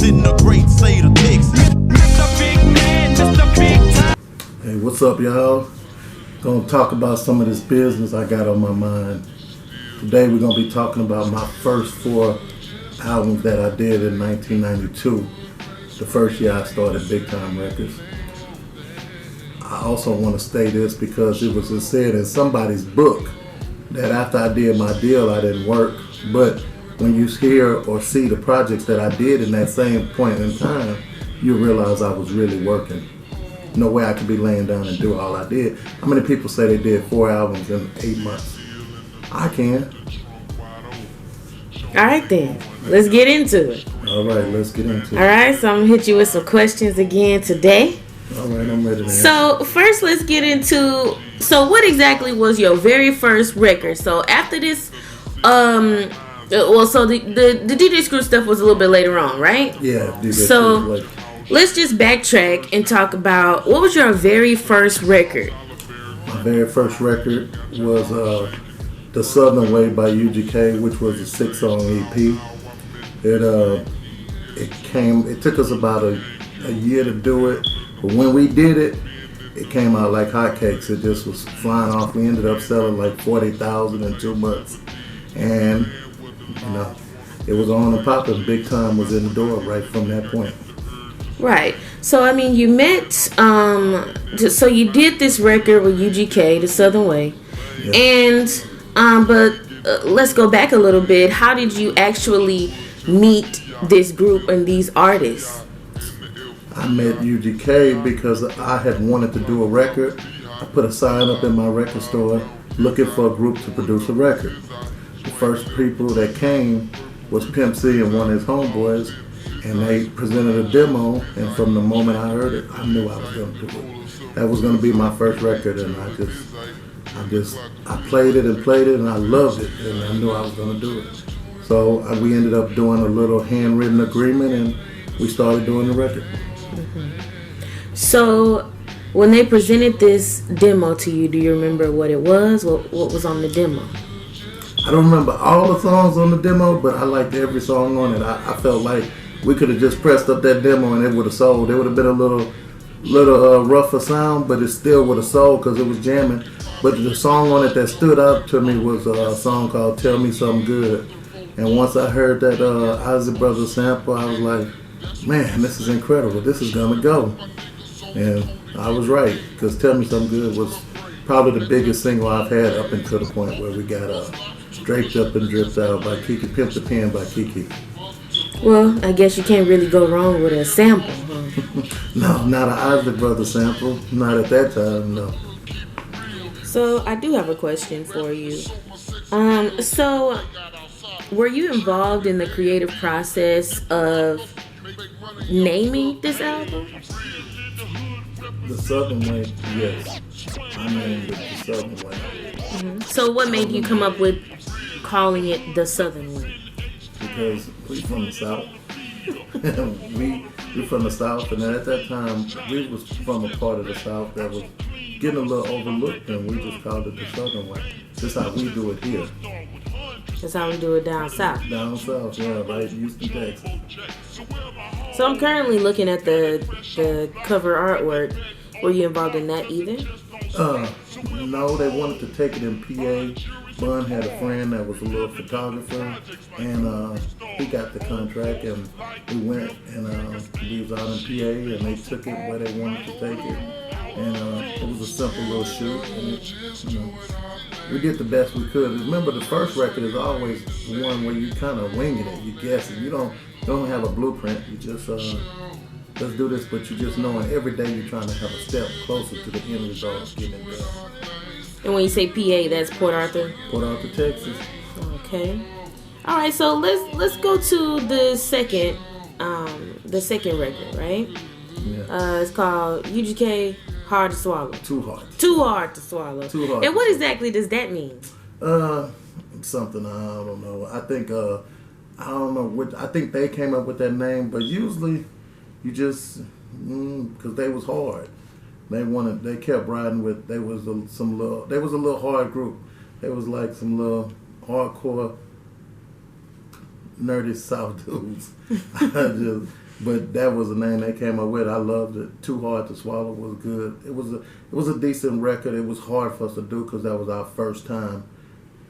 in the great state of Texas. Mr. Big Man, Mr. Bigtyme. Hey, what's up, y'all? Gonna talk about some of this business I got on my mind. Today we're gonna be talking about my first 4 albums that I did in 1992. The first year I started Bigtyme Recordz. I also want to say this because it was said in somebody's book that after I did my deal, I didn't work. But when you hear or see the projects that I did in that same point in time, you realize I was really working. No way I could be laying down and do all I did. How many people say they did 4 albums in 8 months? I can. All right then, let's get into it. All right, let's get into it. All right, so I'm gonna hit you with some questions again today. All right, I'm ready to answer. So first, let's get into. So what exactly was your very first record? So after this, the DJ Screw stuff was a little bit later on, right? Yeah, DJ So Screw was like, let's just backtrack and talk about what was your very first record. my very first record was The Southern Way by UGK, which was a 6-song EP. It took us about a year to do it, but when we did it, it came out like hotcakes. It just was flying off. We ended up selling like 40,000 in 2 months, and it was on and popping. Bigtyme was in the door right from that point. Right. So I mean, you met. So you did this record with UGK, The Southern Way, Yeah. and but let's go back a little bit. How did you actually meet this group and these artists? I met UGK because I had wanted to do a record. I put a sign up in my record store looking for a group to produce a record. The first people that came was Pimp C and one of his homeboys, and they presented a demo, and from the moment I heard it, I knew I was going to do it. That was going to be my first record, and I played it, and I loved it, and I knew I was going to do it. So we ended up doing a little handwritten agreement, and we started doing the record. Mm-hmm. So when they presented this demo to you, do you remember what it was? What was on the demo? I don't remember all the songs on the demo, but I liked every song on it. I felt like we could have just pressed up that demo and it would have sold. It would have been a little rougher sound, but it still would have sold because it was jamming. But the song on it that stood out to me was a song called Tell Me Something Good. And once I heard that Isaac Brothers sample, I was like, man, this is incredible. This is going to go. And I was right, because Tell Me Something Good was probably the biggest single I've had up until the point where we got Draped Up and Dripped Out by Kiki, Pimp the Pen by Kiki. Well, I guess you can't really go wrong with a sample, huh? No, not an Isaac Brothers sample. Not at that time, no. So I do have a question for you. So were you involved in the creative process of naming this album? The Southern Way, yes. I named it The Southern Way. Mm-hmm. So what made you come up with calling it The Southern Way? Because we from the South. we from the South, and at that time, we was from a part of the South that was getting a little overlooked, and we just called it The Southern Way. That's how we do it here. That's how we do it down south. Down south, yeah, right, Houston, Texas. So I'm currently looking at the cover artwork. Were you involved in that either? No, they wanted to take it in PA. Bun had a friend that was a little photographer, and he got the contract, and we went, and we was out in PA, and they took it where they wanted to take it, and it was a simple little shoot, and we did the best we could. Remember, the first record is always the one where you kind of winging it, you guess it. You don't have a blueprint. You just let's do this, but you just knowing every day you're trying to have a step closer to the end result of getting it done. And when you say PA, that's Port Arthur? Port Arthur, Texas. Okay. All right, so let's go to the second record, right? Yeah. It's called UGK Hard to Swallow. Too hard. Too hard to swallow. Too hard. And what exactly does that mean? Something I don't know. I think I don't know what. I think they came up with that name, but usually you just because they was hard. They kept riding with. They was a little hard group. They was like some little hardcore nerdy South dudes. But that was the name they came up with. I loved it. Too Hard to Swallow was good. It was a decent record. It was hard for us to do because that was our first time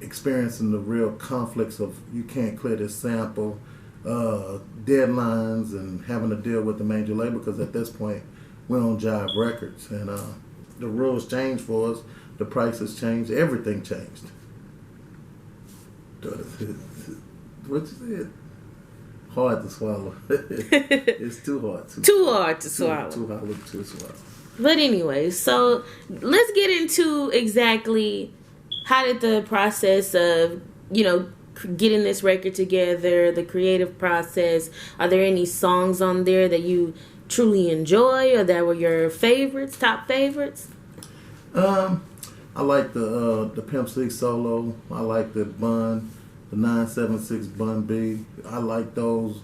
experiencing the real conflicts of you can't clear this sample, deadlines, and having to deal with the major label because at this point we're on Jive Records and the rules changed for us. The prices changed. Everything changed. What you said? Hard to swallow. It's too hard. Too hard to swallow. Too hard to swallow. But anyway, so let's get into exactly how did the process of, getting this record together, the creative process, are there any songs on there that you truly enjoy or that were your favorites, top favorites? I like the Pimp C solo. I like the Bun, the 976 Bun B. I like those.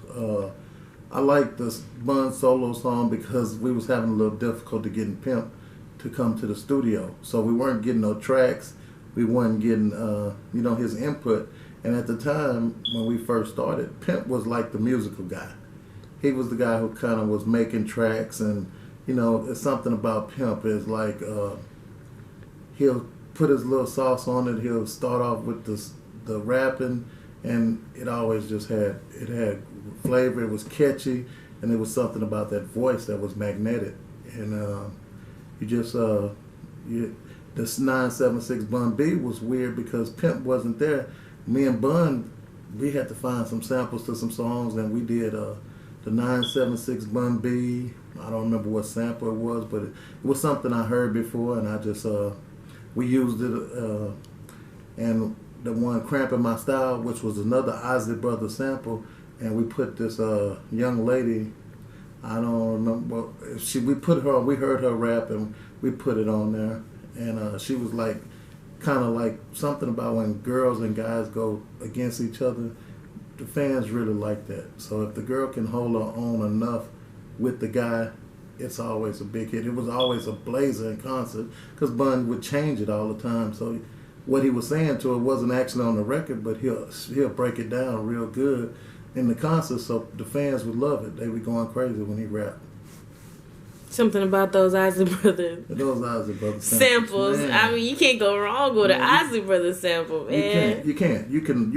I like the Bun solo song because we was having a little difficulty getting Pimp to come to the studio. So we weren't getting no tracks. We weren't getting, his input. And at the time when we first started, Pimp was like the musical guy. He was the guy who kind of was making tracks and, it's something about Pimp is like, he'll put his little sauce on it. He'll start off with the rapping, and it always just had flavor. It was catchy, and there was something about that voice that was magnetic. And this 976 Bun B was weird because Pimp wasn't there. Me and Bun, we had to find some samples to some songs, and we did the 976 Bun B. I don't remember what sample it was, but it was something I heard before, and I just we used it. And the one Cramping My Style, which was another Ozzy Brothers sample, and we put this young lady, I don't remember, we heard her rap and we put it on there, and she was like, kind of like something about when girls and guys go against each other, the fans really like that. So if the girl can hold her own enough with the guy, it's always a big hit. It was always a blazer in concert because Bun would change it all the time. So what he was saying to her wasn't actually on the record, but he'll break it down real good in the concert, so the fans would love it. They would going crazy when he rapped. Something about those Ozzy Brothers. Those Ozzy Brothers samples. Man. I mean, you can't go wrong with an Ozzy Brothers sample, man. You can't. You can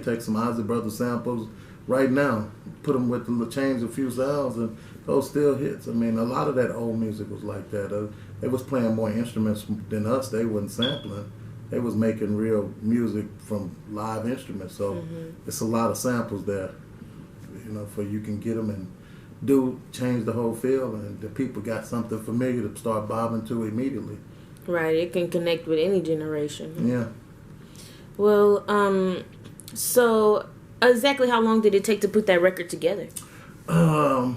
take some Ozzy Brothers samples right now, put them with change a few sounds, and those still hits. I mean, a lot of that old music was like that. They was playing more instruments than us. They wasn't sampling. They was making real music from live instruments. So it's a lot of samples there, for you can get them and change the whole feel, and the people got something familiar to start bobbing to immediately. Right, it can connect with any generation. Yeah. Well, so exactly how long did it take to put that record together? The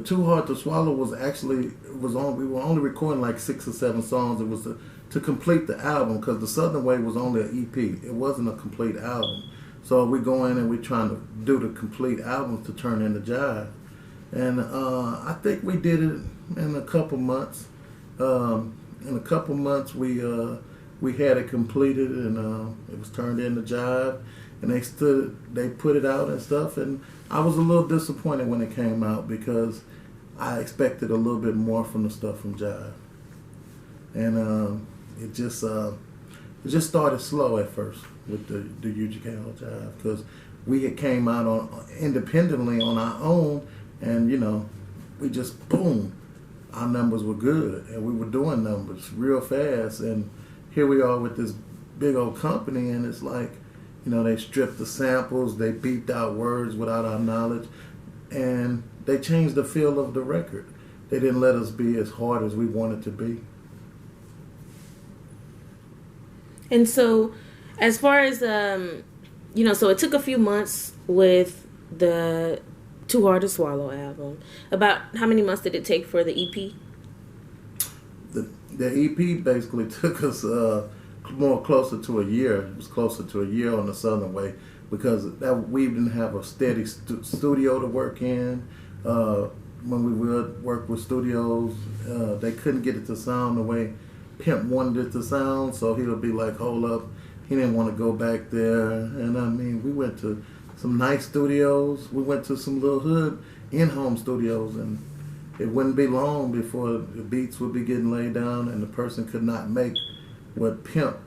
Too Hard to Swallow we were only recording like 6 or 7 songs. It was to complete the album because the Southern Way was only an EP. It wasn't a complete album. So we go in and we're trying to do the complete album to turn into Jive. And I think we did it in a couple months. In a couple months, we had it completed, and it was turned into Jive. And they put it out and stuff. And I was a little disappointed when it came out because I expected a little bit more from the stuff from Jive. And it just started slow at first with the UGK Jive because we had came out independently on our own. And, we just, boom, our numbers were good. And we were doing numbers real fast. And here we are with this big old company. And it's like, they stripped the samples. They beeped out words without our knowledge. And they changed the feel of the record. They didn't let us be as hard as we wanted to be. And so, as far as, so it took a few months with the Too Hard to Swallow album. About how many months did it take for the EP? The EP basically took us more closer to a year. It was closer to a year on the Southern Way because we didn't have a steady studio to work in. When we would work with studios, they couldn't get it to sound the way Pimp wanted it to sound, so he would be like, hold up. He didn't want to go back there. And I mean, we went to some nice studios. We went to some little hood in-home studios, and it wouldn't be long before the beats would be getting laid down and the person could not make what Pimp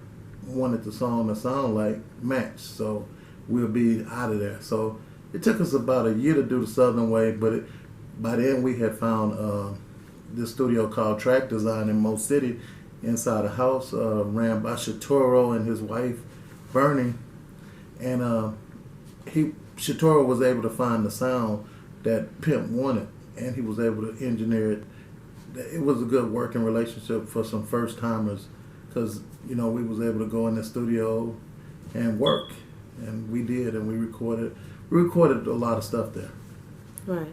wanted the song to sound like match. So we'll be out of there. So it took us about a year to do the Southern Way, but by then we had found this studio called Track Design in Mo City inside a house ran by Shatoro and his wife, Bernie. And Shatoro was able to find the sound that Pimp wanted, and he was able to engineer it. It was a good working relationship for some first timers, because we was able to go in the studio and work, and we did, and we recorded a lot of stuff there. Right.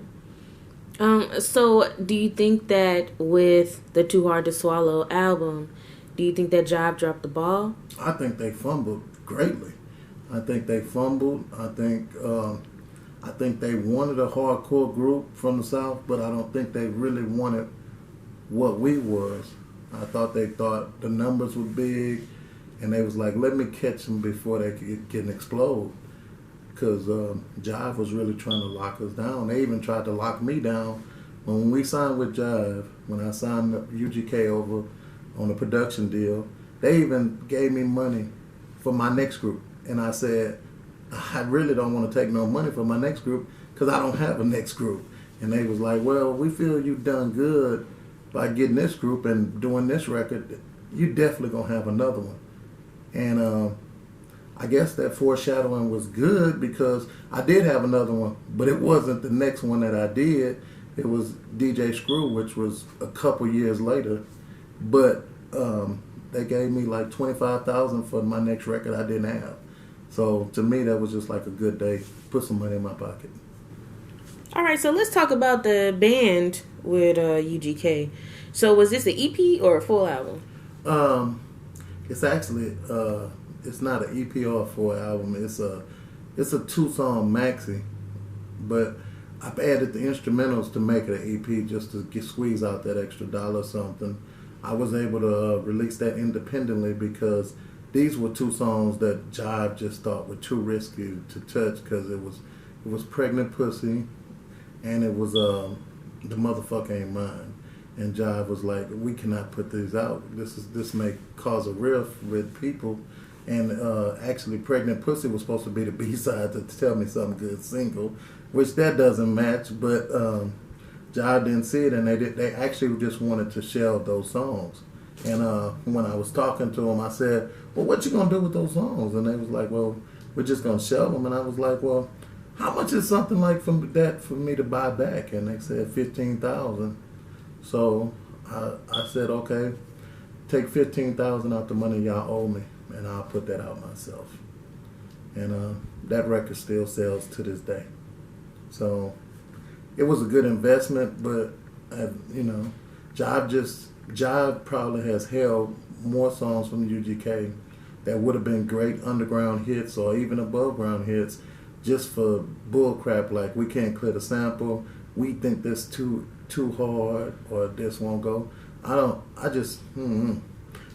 So do you think that with the Too Hard to Swallow album, do you think that Jive dropped the ball? I think they fumbled greatly. I think they fumbled. I think they wanted a hardcore group from the South, but I don't think they really wanted what we was. I thought they thought the numbers were big, and they was like, let me catch them before they can explode. Because Jive was really trying to lock us down. They even tried to lock me down. When we signed with Jive, when I signed UGK over on a production deal, they even gave me money for my next group. And I said, I really don't want to take no money for my next group because I don't have a next group. And they was like, well, we feel you've done good by getting this group and doing this record. You definitely going to have another one. And I guess that foreshadowing was good because I did have another one, but it wasn't the next one that I did. It was DJ Screw, which was a couple years later. But they gave me like $25,000 for my next record I didn't have. So to me, that was just like a good day. Put some money in my pocket. All right, so let's talk about the band with UGK. So was this an EP or a full album? It's actually it's not an EP or a full album. It's a 2-song maxi, but I've added the instrumentals to make it an EP just to squeeze out that extra dollar or something. I was able to release that independently because these were 2 songs that Jive just thought were too risky to touch because it was Pregnant Pussy and it was The Motherfucker Ain't Mine. And Jive was like, we cannot put these out. This may cause a rift with people. And actually Pregnant Pussy was supposed to be the B-side to Tell Me Something Good single, which that doesn't match, but Jive didn't see it, and they actually just wanted to shelve those songs. And when I was talking to them, I said, well, what you going to do with those songs? And they was like, well, we're just going to shelve them. And I was like, well, how much is something like from that for me to buy back? And they said $15,000. So I said, okay, take $15,000 out the money y'all owe me, and I'll put that out myself. And that record still sells to this day. So it was a good investment, but Jive probably has held more songs from UGK that would have been great underground hits or even above ground hits just for bull crap like we can't clear the sample, we think this too hard, or this won't go.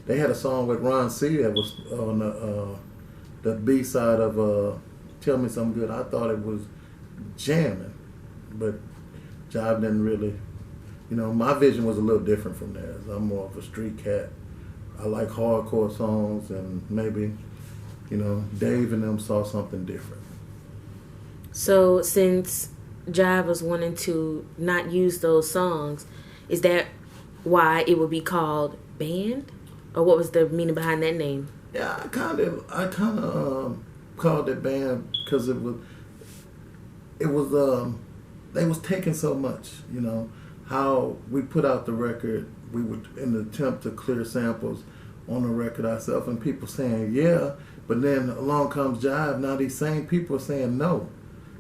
They had a song with Ron C that was on the B-side of Tell Me Something Good. I thought it was jamming, but Jive didn't really, my vision was a little different from theirs. I'm more of a street cat. I like hardcore songs, and maybe, Dave and them saw something different. So since Jive was wanting to not use those songs, is that why it would be called Band? Or what was the meaning behind that name? Yeah, I kind of called it Band because it was they was taking so much, how we put out the record, we would in the attempt to clear samples on the record ourselves, and people saying yeah, but then along comes Jive. Now these same people are saying no,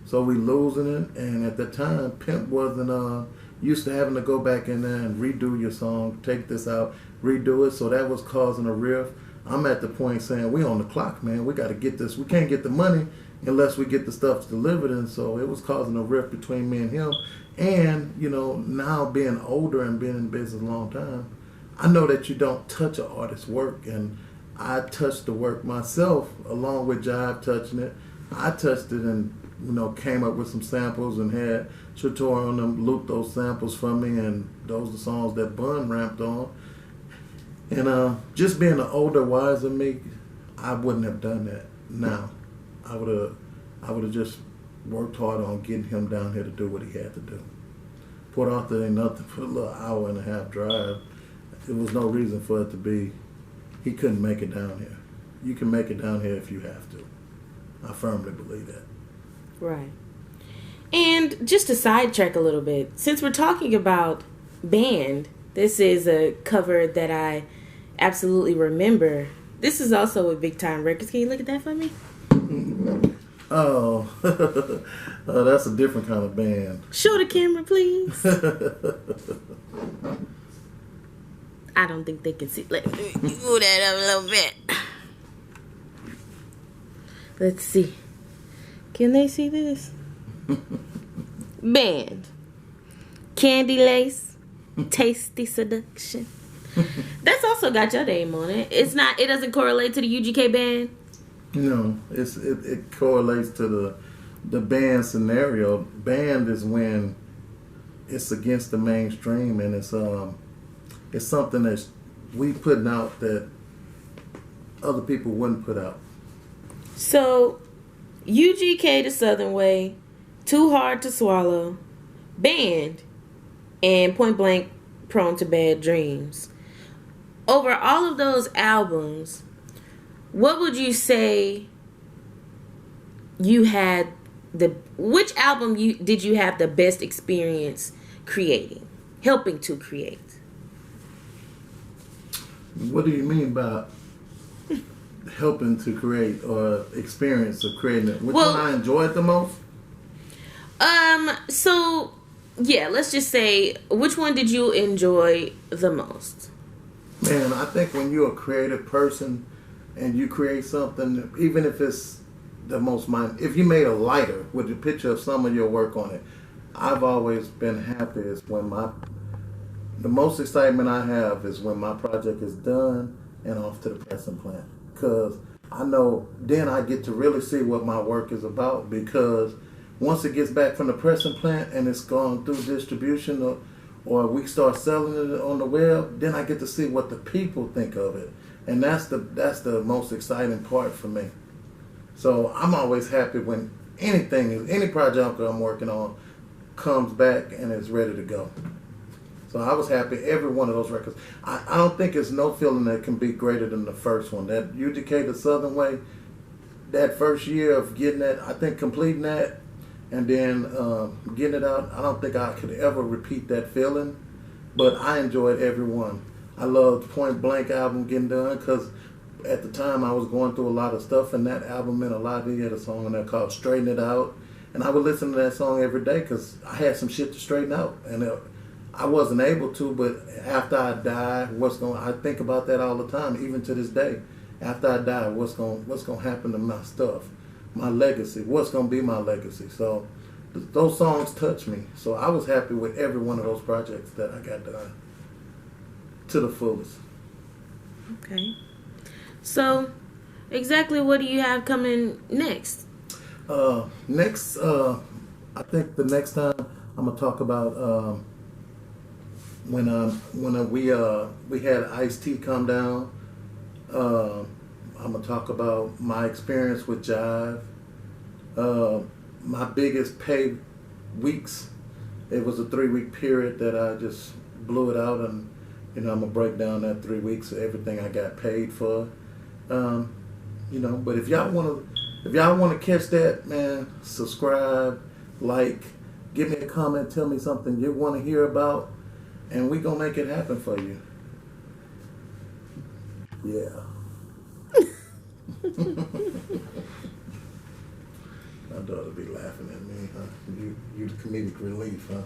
so we losing it. And at the time, Pimp wasn't used to having to go back in there and redo your song, take this out, redo it. So that was causing a rift. I'm at the point saying, we on the clock, man. We got to get this. We can't get the money unless we get the stuff delivered. And so it was causing a rift between me and him. And, now being older and being in business a long time, I know that you don't touch an artist's work. And I touched the work myself along with Jive touching it. I touched it and came up with some samples and had Chator on them loop those samples for me, and those are the songs that Bun ramped on. And just being an older, wiser me, I wouldn't have done that. Now, I would have just worked hard on getting him down here to do what he had to do. Port Arthur ain't nothing for a little hour and a half drive. There was no reason for it to be. He couldn't make it down here. You can make it down here if you have to. I firmly believe that. Right. And just to sidetrack a little bit, since we're talking about band, this is a cover that I absolutely remember. This is also with Bigtyme Recordz. Can you look at that for me? Oh, that's a different kind of band. Show the camera, please. I don't think they can see. Let me move that up a little bit. Let's see. Can they see this? Band. Candy Lace. Tasty Seduction. That's also got your name on it. It doesn't correlate to the UGK band? No, it correlates to the band scenario. Band is when it's against the mainstream, and it's something that we putting out that other people wouldn't put out. So, UGK the Southern Way, Too Hard to Swallow, Band, and Point Blank Prone to Bad Dreams. Over all of those albums, what would you say you had which album did you have the best experience creating, helping to create? What do you mean by helping to create or experience of creating it? Which one I enjoyed the most? So yeah, let's just say, which one did you enjoy the most? Man, I think when you're a creative person and you create something, even if it's the most if you made a lighter with a picture of some of your work on it, I've always been happy is when the most excitement I have is when my project is done and off to the pressing plant. Because I know then I get to really see what my work is about, because once it gets back from the pressing plant and it's gone through distribution or we start selling it on the web, then I get to see what the people think of it. And that's the most exciting part for me. So I'm always happy when any project I'm working on comes back and is ready to go. So I was happy every one of those records. I don't think there's no feeling that can be greater than the first one. That UGK the Southern Way, that first year of getting that, I think completing that and then getting it out, I don't think I could ever repeat that feeling. But I enjoyed every one. I loved Point Blank album getting done because at the time I was going through a lot of stuff, and that album meant a lot. He had a song in there called Straighten It Out, and I would listen to that song every day because I had some shit to straighten out, and I wasn't able to. But after I die, I think about that all the time, even to this day. After I die, what's gonna happen to my stuff, my legacy? What's gonna be my legacy? So those songs touch me. So I was happy with every one of those projects that I got done to the fullest. Okay. So, exactly what do you have coming next? Next, I think the next time I'm gonna talk about when we had Ice-T come down. I'm gonna talk about my experience with Jive. My biggest pay weeks. It was a 3-week period that I just blew it out, and I'm gonna break down that 3 weeks of everything I got paid for. But if y'all wanna catch that, man, subscribe, like, give me a comment, tell me something you want to hear about, and we gonna make it happen for you. Yeah. My daughter be laughing at me, huh? You the comedic relief, huh?